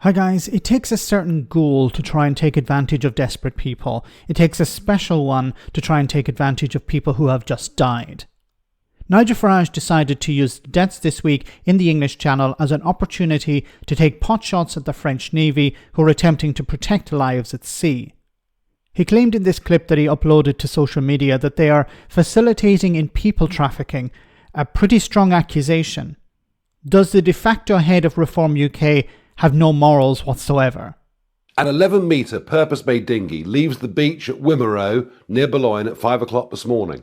Hi guys, it takes a certain ghoul to try and take advantage of desperate people. It takes a special one to try and take advantage of people who have just died. Nigel Farage decided to use deaths this week in the English Channel as an opportunity to take potshots at the French Navy who are attempting to protect lives at sea. He claimed in this clip that he uploaded to social media that they are facilitating in people trafficking, a pretty strong accusation. Does the de facto head of Reform UK have no morals whatsoever? An 11-metre purpose-made dinghy leaves the beach at Wimereux near Boulogne at 5 o'clock this morning.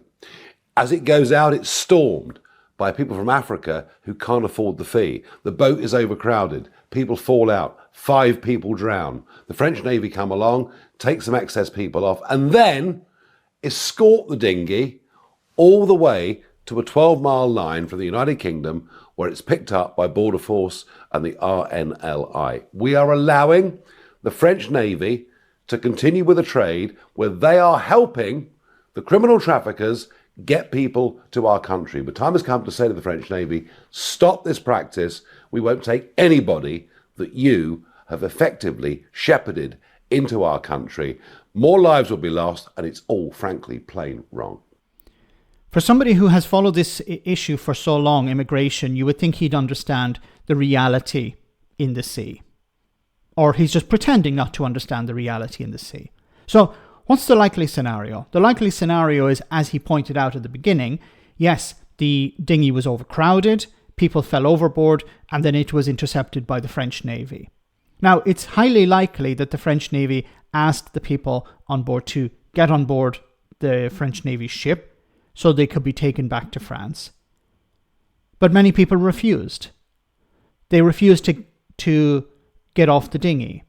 As it goes out, it's stormed by people from Africa who can't afford the fee. The boat is overcrowded. People fall out. 5 people drown. The French Navy come along, take some excess people off, and then escort the dinghy all the way to a 12-mile line from the United Kingdom, where it's picked up by Border Force and the RNLI. We are allowing the French Navy to continue with a trade where they are helping the criminal traffickers get people to our country. But time has come to say to the French Navy, stop this practice. We won't take anybody that you have effectively shepherded into our country. More lives will be lost, and it's all, frankly, plain wrong. For somebody who has followed this issue for so long, immigration, you would think he'd understand the reality in the sea. Or he's just pretending not to understand the reality in the sea. So what's the likely scenario? The likely scenario is, as he pointed out at the beginning, yes, the dinghy was overcrowded, people fell overboard, and then it was intercepted by the French Navy. Now, it's highly likely that the French Navy asked the people on board to get on board the French Navy ship so they could be taken back to France. But many people refused. They refused to get off the dinghy.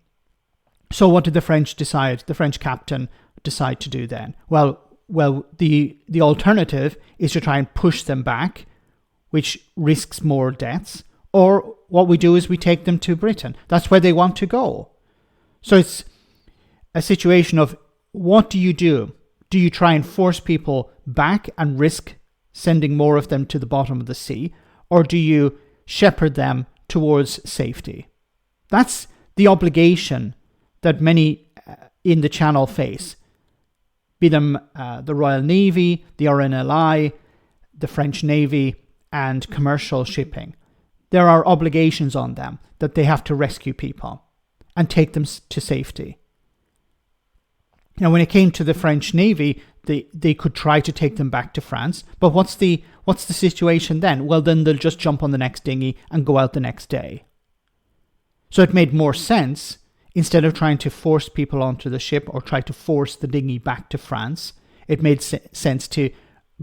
So what did the French captain decide to do then? Well, the alternative is to try and push them back, which risks more deaths. Or what we do is we take them to Britain. That's where they want to go. So it's a situation of, what do you do? Do you try and force people back and risk sending more of them to the bottom of the sea? Or do you shepherd them towards safety? That's the obligation that many in the Channel face, be them the Royal Navy, the RNLI, the French Navy, and commercial shipping. There are obligations on them that they have to rescue people and take them to safety. Now, when it came to the French Navy, they could try to take them back to France. But what's the situation then? Well, then they'll just jump on the next dinghy and go out the next day. So it made more sense, instead of trying to force people onto the ship or try to force the dinghy back to France, it made sense to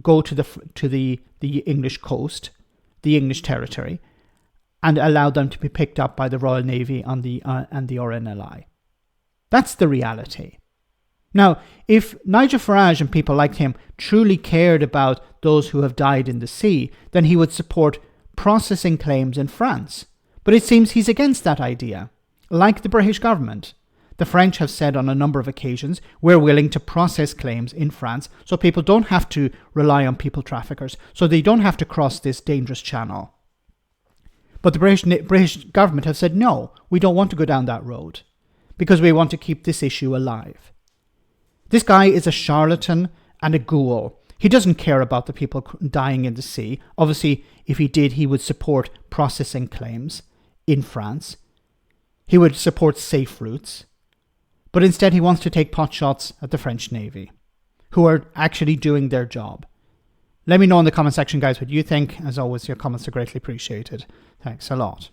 go to the English coast, the English territory, and allow them to be picked up by the Royal Navy and the RNLI. That's the reality. Now, if Nigel Farage and people like him truly cared about those who have died in the sea, then he would support processing claims in France. But it seems he's against that idea. Like the British government, the French have said on a number of occasions, we're willing to process claims in France so people don't have to rely on people traffickers, so they don't have to cross this dangerous channel. But the British government have said, no, we don't want to go down that road because we want to keep this issue alive. This guy is a charlatan and a ghoul. He doesn't care about the people dying in the sea. Obviously, if he did, he would support processing claims in France. He would support safe routes. But instead, he wants to take potshots at the French Navy, who are actually doing their job. Let me know in the comment section, guys, what you think. As always, your comments are greatly appreciated. Thanks a lot.